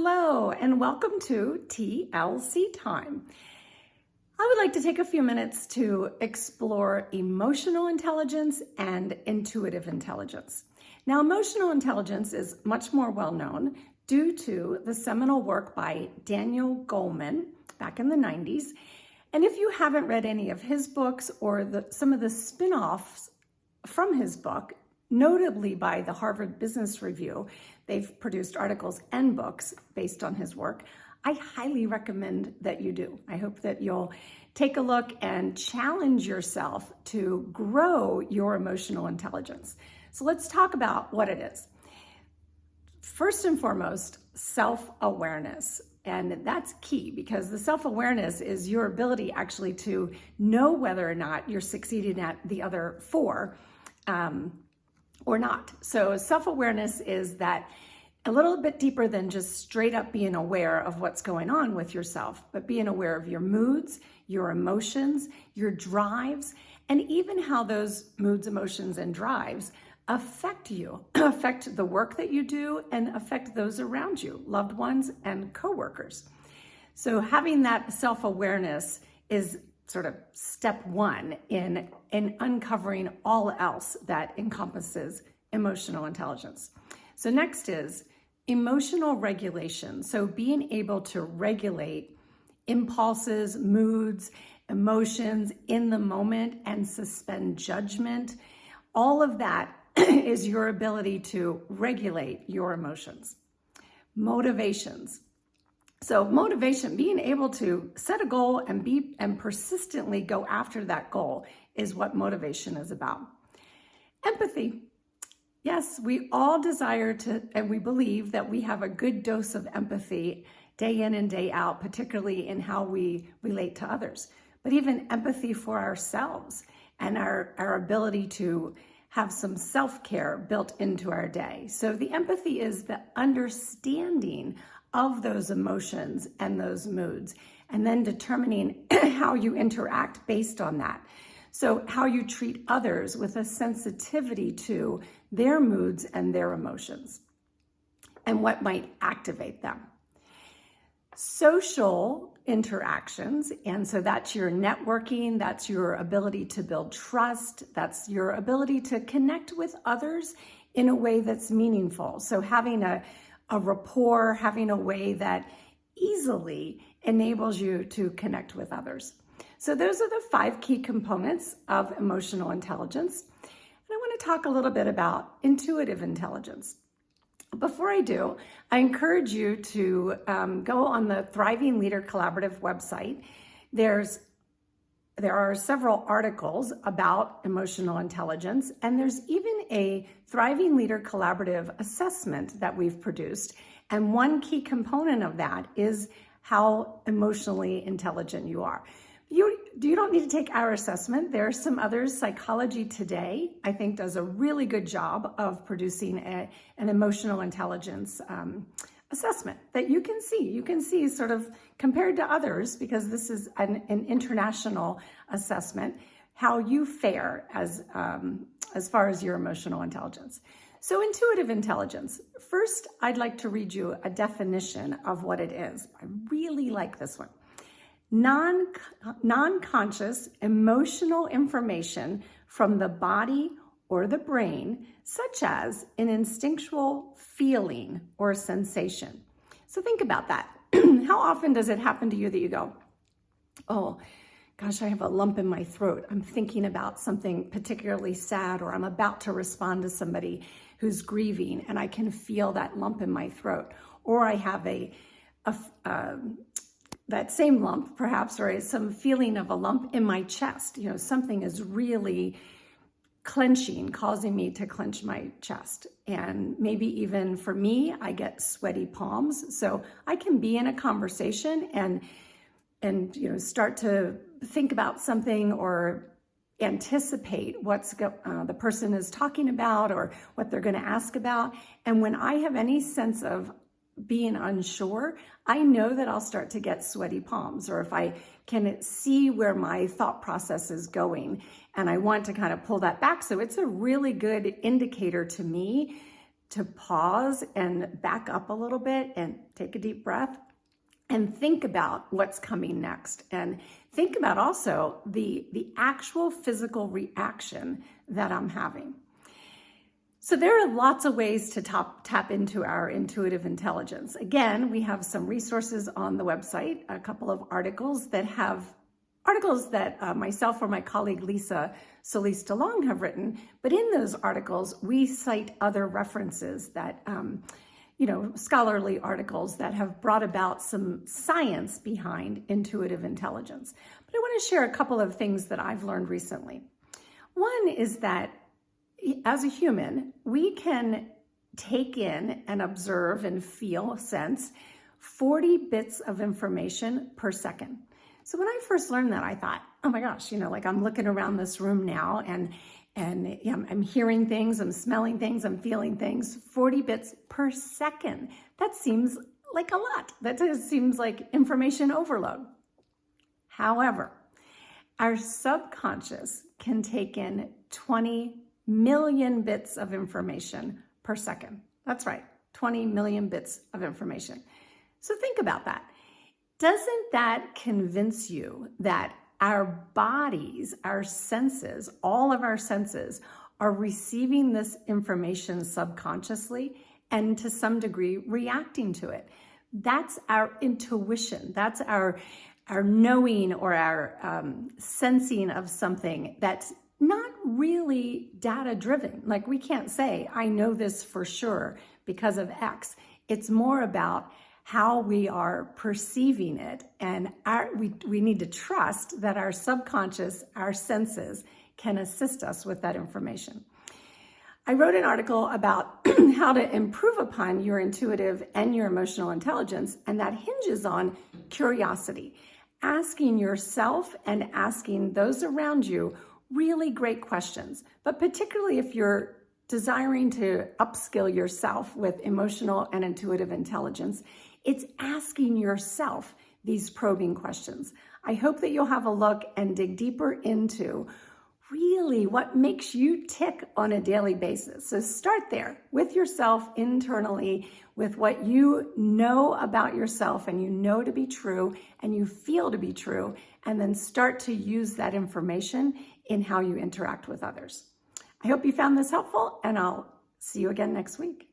Hello, and welcome to TLC time. I would like to take a few minutes to explore emotional intelligence and intuitive intelligence. Now, emotional intelligence is much more well known due to the seminal work by Daniel Goleman back in the 90s. And if you haven't read any of his books or some of the spin-offs from his book, notably by the Harvard Business Review, they've produced articles and books based on his work. I highly recommend that you do. I hope that you'll take a look and challenge yourself to grow your emotional intelligence. So let's talk about what it is. First and foremost, self-awareness. And that's key because the self-awareness is your ability actually to know whether or not you're succeeding at the other four or not. So self-awareness is that a little bit deeper than just straight up being aware of what's going on with yourself, but being aware of your moods, your emotions, your drives, and even how those moods, emotions, and drives affect you, affect the work that you do, and affect those around you, loved ones and coworkers. So having that self-awareness is sort of step one in uncovering all else that encompasses emotional intelligence. So next is emotional regulation. So being able to regulate impulses, moods, emotions in the moment and suspend judgment. All of that is your ability to regulate your emotions. Motivations. So motivation, being able to set a goal and persistently go after that goal is what motivation is about. Empathy. Yes, we all desire to, and we believe that we have a good dose of empathy day in and day out, particularly in how we relate to others, but even empathy for ourselves and our ability to have some self-care built into our day. So the empathy is the understanding of those emotions and those moods, and then determining how you interact based on that. So how you treat others with a sensitivity to their moods and their emotions and what might activate them. Social interactions, and so that's your networking, that's your ability to build trust, that's your ability to connect with others in a way that's meaningful. So having a rapport, having a way that easily enables you to connect with others. So those are the 5 key components of emotional intelligence. And I want to talk a little bit about intuitive intelligence. Before I do, I encourage you to go on the Thriving Leader Collaborative website. There are several articles about emotional intelligence, and there's even a Thriving Leader Collaborative assessment that we've produced. And one key component of that is how emotionally intelligent you are. You don't need to take our assessment. There are some others. Psychology Today, I think, does a really good job of producing an emotional intelligence assessment that you can see. You can see sort of compared to others, because this is an international assessment, how you fare as far as your emotional intelligence. So intuitive intelligence. First, I'd like to read you a definition of what it is. I really like this one. Non-conscious emotional information from the body or the brain, such as an instinctual feeling or sensation. So think about that. How often does it happen to you that you go, oh, gosh, I have a lump in my throat. I'm thinking about something particularly sad, or I'm about to respond to somebody who's grieving and I can feel that lump in my throat. Or I have that same lump perhaps, or some feeling of a lump in my chest. You know, something is really clenching, causing me to clench my chest. And maybe even for me, I get sweaty palms. So I can be in a conversation and start to think about something or anticipate what's the person is talking about or what they're going to ask about. And when I have any sense of being unsure, I know that I'll start to get sweaty palms, or if I can see where my thought process is going and I want to kind of pull that back. So it's a really good indicator to me to pause and back up a little bit and take a deep breath and think about what's coming next. And think about also the actual physical reaction that I'm having. So there are lots of ways to tap into our intuitive intelligence. Again, we have some resources on the website, a couple of articles that myself or my colleague Lisa Solis DeLong have written. But in those articles, we cite other references that, scholarly articles that have brought about some science behind intuitive intelligence. But I want to share a couple of things that I've learned recently. One is that as a human, we can take in and observe and feel, sense 40 bits of information per second. So when I first learned that, I thought, oh my gosh, I'm looking around this room now and I'm hearing things, I'm smelling things, I'm feeling things, 40 bits per second. That seems like a lot. That just seems like information overload. However, our subconscious can take in 20 million bits of information per second. That's right, 20 million bits of information. So think about that. Doesn't that convince you that our bodies, our senses, all of our senses are receiving this information subconsciously and to some degree reacting to it? That's our intuition. That's our knowing or our sensing of something that's not really data driven. Like we can't say, I know this for sure because of X. It's more about how we are perceiving it. And we need to trust that our subconscious, our senses can assist us with that information. I wrote an article about how to improve upon your intuitive and your emotional intelligence, and that hinges on curiosity, asking yourself and asking those around you really great questions, but particularly if you're desiring to upskill yourself with emotional and intuitive intelligence, it's asking yourself these probing questions. I hope that you'll have a look and dig deeper into really what makes you tick on a daily basis. So start there with yourself internally, with what you know about yourself and you know to be true and you feel to be true, and then start to use that information in how you interact with others. I hope you found this helpful, and I'll see you again next week.